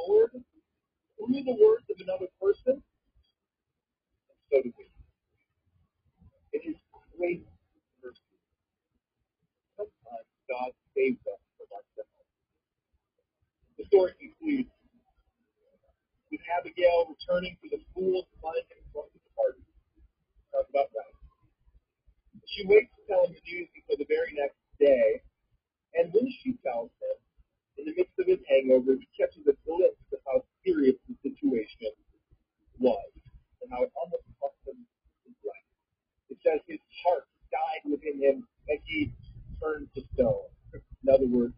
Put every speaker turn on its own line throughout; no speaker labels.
Lord through the words of another person, and so do we. In His great mercy, sometimes God saves us from ourselves. The story concludes with Abigail returning to the pool to find him drunk at the party. Talk about that. She waits to tell him the news until the very next day, and when she tells him, in the midst of his hangover, he catches a glimpse of how serious the situation was and how it almost cost him his life. It says his heart died within him and he turned to stone. In other words,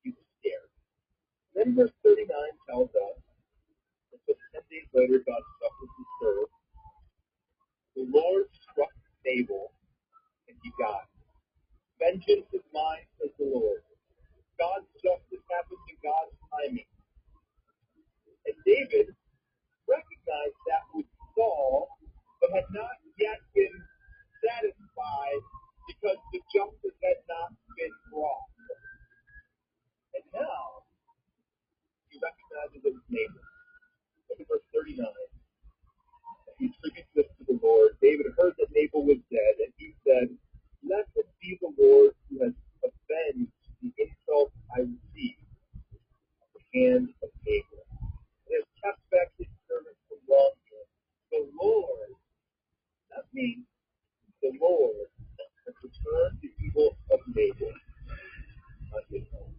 he was scared. Then verse 39 tells us that just 10 days later, God struck with his sword. The Lord struck Nabal and he died. Vengeance is mine, says the Lord. God's justice happens in God's timing. And David recognized that with Saul, but had not yet been satisfied because the justice had not been brought. And now, he recognizes it with Nabal. Look at verse 39. He attributes this to the Lord. David heard that Nabal was dead, and he said, "Blessed be the Lord who has avenged the insult I received at the hand of Nabal, and has kept back his servant from wrongdoing. The Lord," not me, "the Lord has returned the evil of Nabal on his own."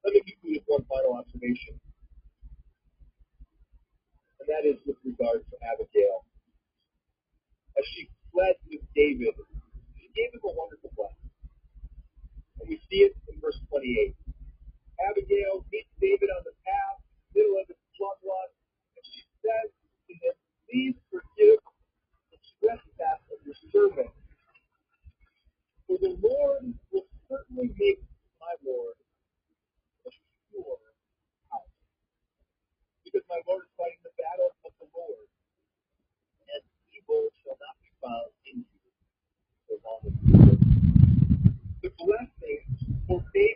Let me conclude with one final observation, and that is with regard to Abigail. As she fled with David, she gave him a wonderful blessing. And we see it in verse 28. Abigail meets David on the path, middle of his bloodlust, and she says to him, "Please forgive the trespass of your servant. For the Lord will certainly make my Lord a sure house. Because my Lord is fighting the battle of the Lord, and evil shall not be found in you so long as you live." The blessing for David